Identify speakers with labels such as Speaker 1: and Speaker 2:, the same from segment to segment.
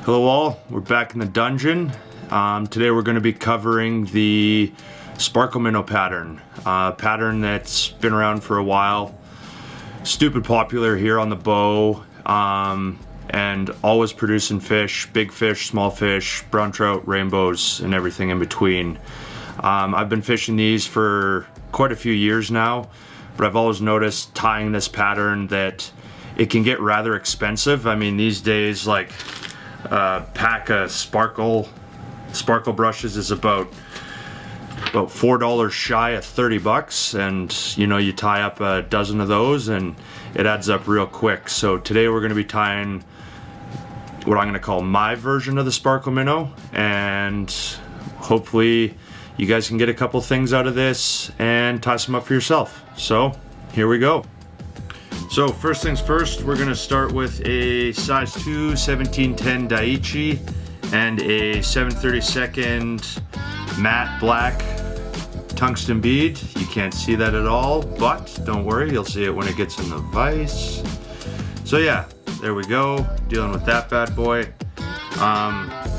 Speaker 1: Hello all, we're back in the dungeon. Today we're going to be covering the Sparkle Minnow pattern. Pattern that's been around for a while. Stupid popular here on the bow. And always producing fish, big fish, small fish, brown trout, rainbows, and everything in between. I've been fishing these for quite a few years now, but I've always noticed tying this pattern that it can get rather expensive. I mean, these days, like pack of sparkle brushes is about $4 shy of 30 bucks, and you know, you tie up a dozen of those and it adds up real quick. So today we're going to be tying what I'm going to call my version of the Sparkle Minnow, and hopefully you guys can get a couple things out of this and tie some up for yourself. So here we go. So first things first, we're going to start with a size 2 1710 Daiichi and a 7/32 matte black tungsten bead. You can't see that at all, but don't worry, you'll see it when it gets in the vise. So yeah, there we go, dealing with that bad boy.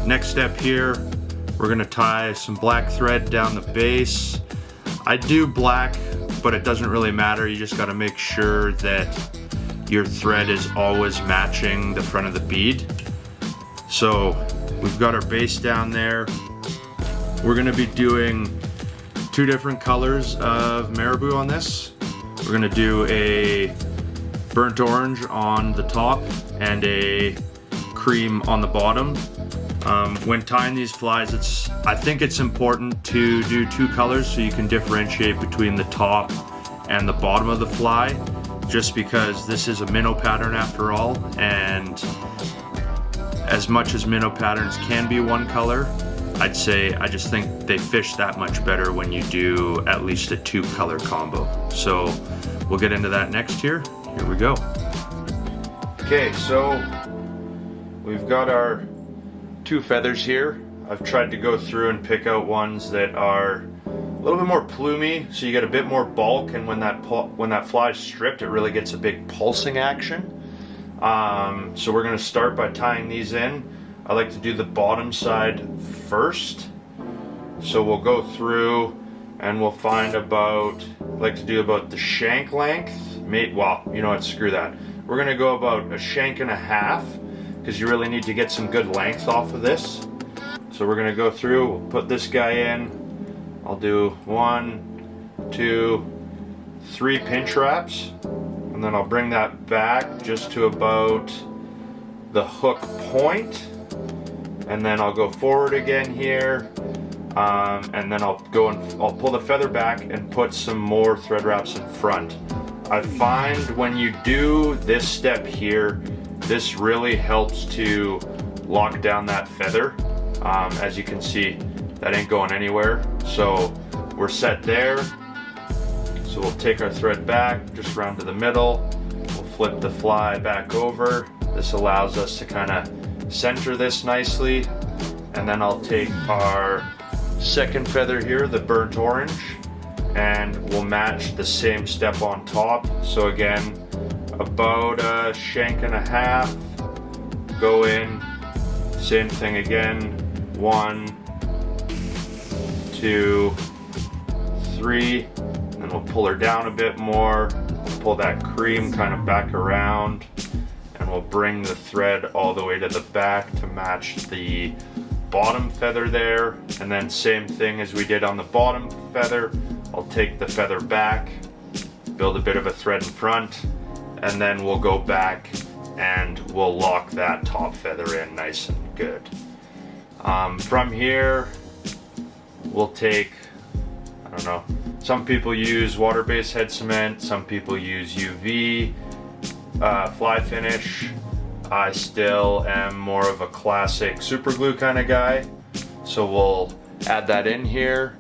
Speaker 1: Next step here, we're going to tie some black thread down the base. I do black, but it doesn't really matter. You just got to make sure that your thread is always matching the front of the bead. So we've got our base down there. We're going to be doing two different colors of marabou on this. We're going to do a burnt orange on the top and a cream on the bottom. When tying these flies, I think it's important to do two colors so you can differentiate between the top and the bottom of the fly, just because this is a minnow pattern after all, and as much as minnow patterns can be one color, I'd say I just think they fish that much better when you do at least a two color combo. So we'll get into that next here. Here we go. Okay, so we've got our two feathers here. I've tried to go through and pick out ones that are a little bit more plumy, so you get a bit more bulk, and when that fly is stripped, it really gets a big pulsing action. So we're going to start by tying these in. I like to do the bottom side first. So we'll go through and we'll find about, I like to do about the shank length. Well, you know what, screw that. We're going to go about a shank and a half, because you really need to get some good length off of this. So we're going to go through, we'll put this guy in. I'll do 1, 2, 3 pinch wraps, and then I'll bring that back just to about the hook point, and then I'll go forward again here, and then I'll pull the feather back and put some more thread wraps in front. I find when you do this step here, this really helps to lock down that feather. As you can see, that ain't going anywhere. So we're set there. So we'll take our thread back, just round to the middle. We'll flip the fly back over. This allows us to kind of center this nicely. And then I'll take our second feather here, the burnt orange, and we'll match the same step on top. So again, about a shank and a half, go in, same thing again, 1, 2, 3, and then we'll pull her down a bit more, we'll pull that cream kind of back around, and we'll bring the thread all the way to the back to match the bottom feather there. And then same thing as we did on the bottom feather, I'll take the feather back, build a bit of a thread in front, and then we'll go back and we'll lock that top feather in nice and good. From here, we'll take, I don't know, some people use water-based head cement, some people use UV fly finish. I still am more of a classic super glue kind of guy, so we'll add that in here.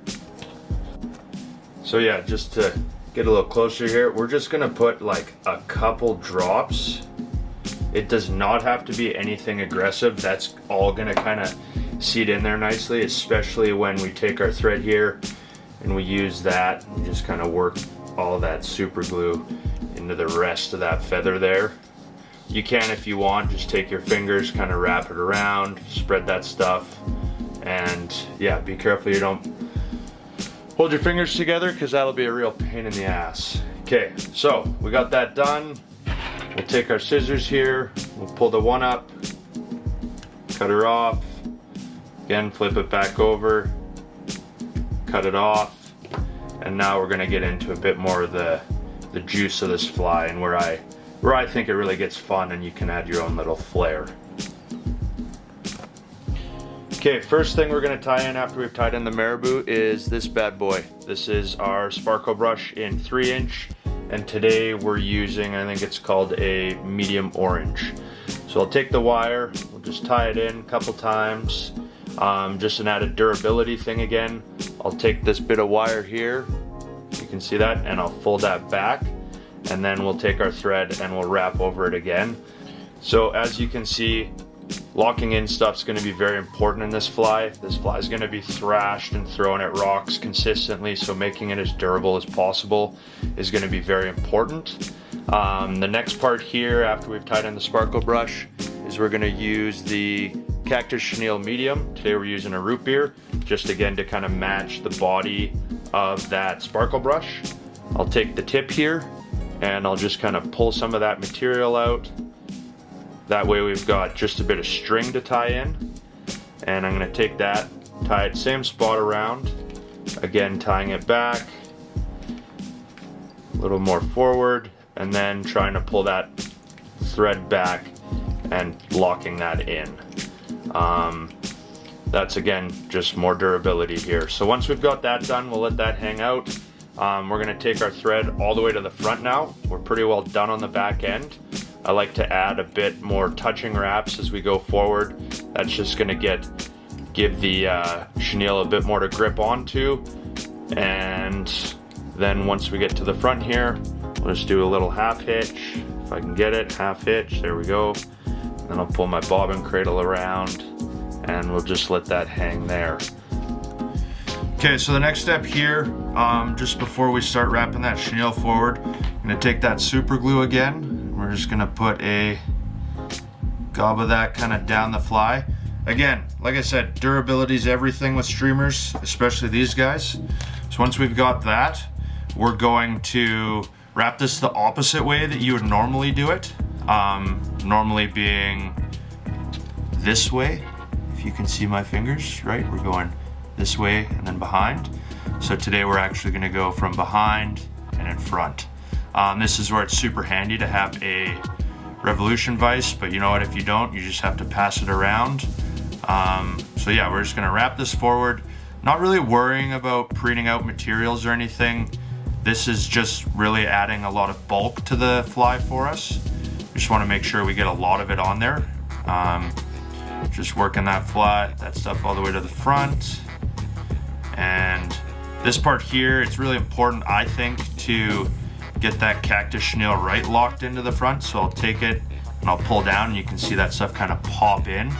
Speaker 1: So yeah, just to get a little closer here, we're just gonna put like a couple drops. It does not have to be anything aggressive. That's all gonna kind of seat in there nicely, especially when we take our thread here and we use that and just kind of work all that super glue into the rest of that feather there. You can, if you want, just take your fingers, kind of wrap it around, spread that stuff, and yeah, be careful you don't hold your fingers together because that'll be a real pain in the ass. Okay, so we got that done. We'll take our scissors here, we'll pull the one up, cut her off, again flip it back over, cut it off, and now we're gonna get into a bit more of the juice of this fly and where I think it really gets fun and you can add your own little flair. Okay, first thing we're gonna tie in after we've tied in the marabou is this bad boy. This is our sparkle brush in 3-inch, and today we're using, I think it's called a medium orange. So I'll take the wire, we'll just tie it in a couple times, just an added durability thing again. I'll take this bit of wire here, you can see that, and I'll fold that back, and then we'll take our thread and we'll wrap over it again. So as you can see, locking in stuff's going to be very important in this fly. This fly is going to be thrashed and thrown at rocks consistently, so making it as durable as possible is going to be very important. The next part here, after we've tied in the sparkle brush, is we're going to use the Cactus Chenille medium. Today we're using a root beer, just again to kind of match the body of that sparkle brush. I'll take the tip here and I'll just kind of pull some of that material out. That way we've got just a bit of string to tie in, and I'm going to take that, tie it same spot around, again tying it back, a little more forward, and then trying to pull that thread back and locking that in. That's again just more durability here. So once we've got that done, we'll let that hang out. We're going to take our thread all the way to the front now. We're pretty well done on the back end. I like to add a bit more touching wraps as we go forward. That's just going to give the chenille a bit more to grip onto. And then once we get to the front here, we'll just do a little half hitch. If I can get it, half hitch, there we go. Then I'll pull my bobbin cradle around and we'll just let that hang there. Okay, so the next step here, just before we start wrapping that chenille forward, I'm gonna take that super glue again. We're just gonna put a gob of that kind of down the fly. Again, like I said, durability is everything with streamers, especially these guys. So once we've got that, we're going to wrap this the opposite way that you would normally do it. Normally being this way, if you can see my fingers, right? We're going this way and then behind. So today we're actually gonna go from behind and in front. This is where it's super handy to have a revolution vise, but you know what, if you don't, you just have to pass it around. So yeah, we're just gonna wrap this forward, not really worrying about preening out materials or anything. This is just really adding a lot of bulk to the fly for us. We just wanna make sure we get a lot of it on there. Just working that stuff all the way to the front. And this part here, it's really important, I think, to get that cactus chenille right locked into the front. So I'll take it and I'll pull down and you can see that stuff kind of pop in.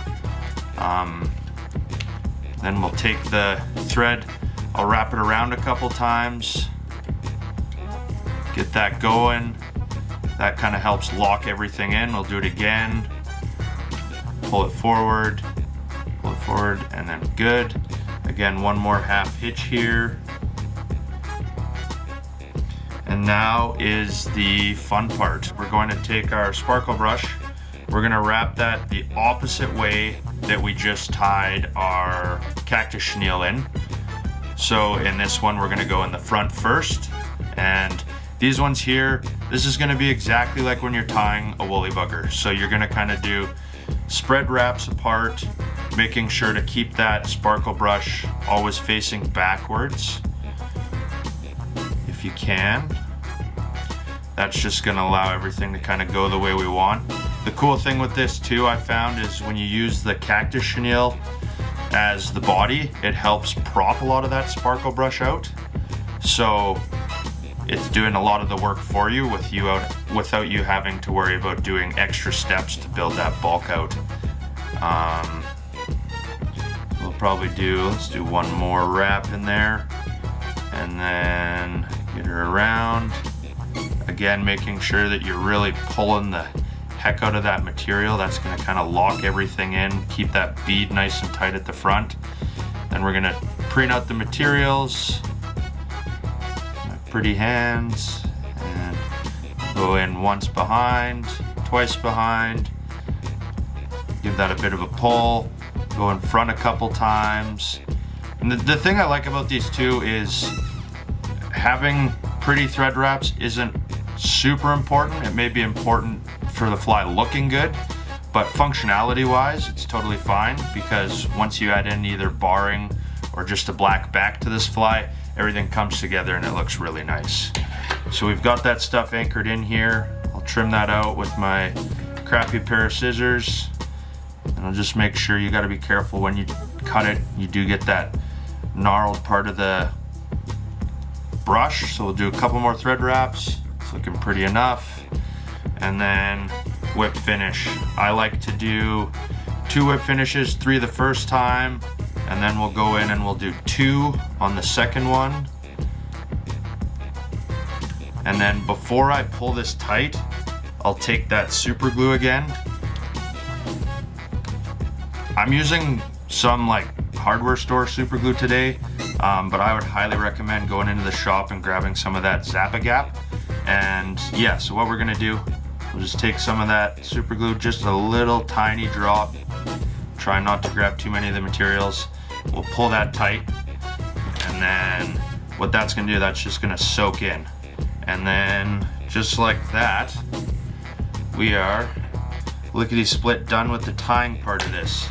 Speaker 1: Then we'll take the thread, I'll wrap it around a couple times, get that going. That kind of helps lock everything in. We'll do it again, pull it forward, and then good. Again, one more half hitch here. And now is the fun part. We're going to take our sparkle brush. We're gonna wrap that the opposite way that we just tied our cactus chenille in. So in this one, we're gonna go in the front first. And these ones here, this is gonna be exactly like when you're tying a woolly bugger. So you're gonna kind of do spread wraps apart, making sure to keep that sparkle brush always facing backwards if you can. That's just gonna allow everything to kind of go the way we want. The cool thing with this too, I found, is when you use the cactus chenille as the body, it helps prop a lot of that sparkle brush out. So it's doing a lot of the work for you without you having to worry about doing extra steps to build that bulk out. We'll probably let's do one more wrap in there and then get her around. Again, making sure that you're really pulling the heck out of that material. That's gonna kind of lock everything in, keep that bead nice and tight at the front. Then we're gonna preen out the materials, my pretty hands, and go in once behind, twice behind, give that a bit of a pull, go in front a couple times. And the thing I like about these two is having pretty thread wraps isn't super important. It may be important for the fly looking good, but functionality wise, it's totally fine, because once you add in either barring or just a black back to this fly, everything comes together and it looks really nice. So we've got that stuff anchored in here. I'll trim that out with my crappy pair of scissors. And I'll just make sure, you gotta be careful when you cut it, you do get that gnarled part of the brush. So we'll do a couple more thread wraps. It's looking pretty enough. And then whip finish. I like to do 2 whip finishes, 3 the first time, and then we'll go in and we'll do 2 on the second one. And then before I pull this tight, I'll take that super glue again. I'm using some like hardware store super glue today, but I would highly recommend going into the shop and grabbing some of that Zap-A-Gap. And yeah, so what we're gonna do, we'll just take some of that super glue, just a little tiny drop. Try not to grab too many of the materials. We'll pull that tight, and then what that's gonna do, that's just gonna soak in. And then just like that, we are lickety split done with the tying part of this.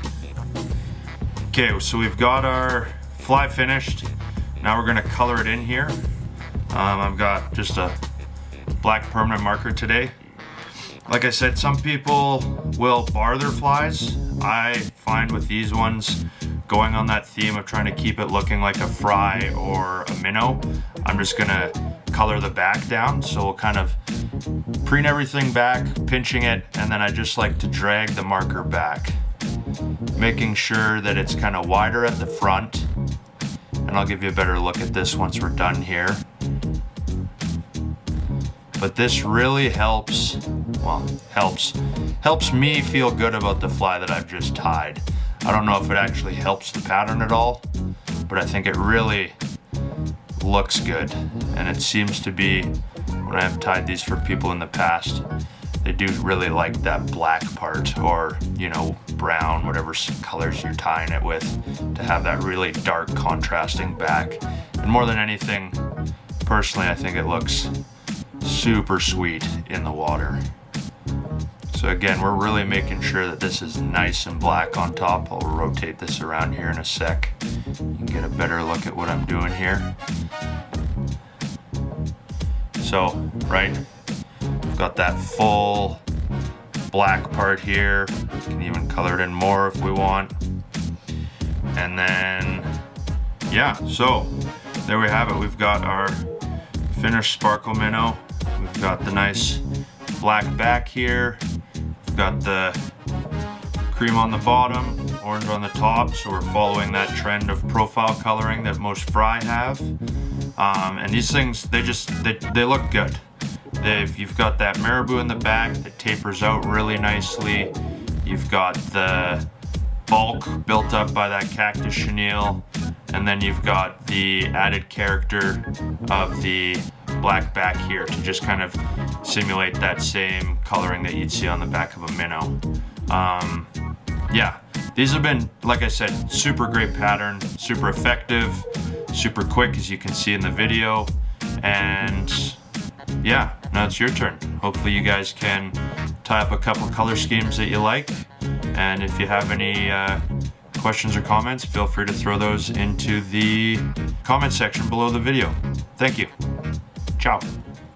Speaker 1: Okay, so we've got our fly finished. Now we're gonna color it in here. I've got just a black permanent marker today. Like I said, some people will bar their flies. I find with these ones, going on that theme of trying to keep it looking like a fry or a minnow, I'm just gonna color the back down. So we'll kind of preen everything back, pinching it, and then I just like to drag the marker back, making sure that it's kind of wider at the front. And I'll give you a better look at this once we're done here. But this really helps, well, helps me feel good about the fly that I've just tied. I don't know if it actually helps the pattern at all, but I think it really looks good. And it seems to be, when I've tied these for people in the past, they do really like that black part, or, you know, brown, whatever colors you're tying it with, to have that really dark contrasting back. And more than anything, personally, I think it looks super sweet in the water. So again, we're really making sure that this is nice and black on top. I'll rotate this around here in a sec. You can get a better look at what I'm doing here. So, right, we've got that full black part here. We can even color it in more if we want. And then, yeah, so there we have it. We've got our finished Sparkle Minnow. We've got the nice black back here. We've got the cream on the bottom, orange on the top, so we're following that trend of profile coloring that most fry have. And these things, they look good. You've got that marabou in the back that tapers out really nicely. You've got the bulk built up by that cactus chenille, and then you've got the added character of the black back here to just kind of simulate that same coloring that you'd see on the back of a minnow. Yeah, these have been, like I said, super great pattern, super effective, super quick, as you can see in the video. And yeah, now it's your turn. Hopefully you guys can tie up a couple color schemes that you like. And if you have any questions or comments, feel free to throw those into the comment section below the video. Thank you. Ciao.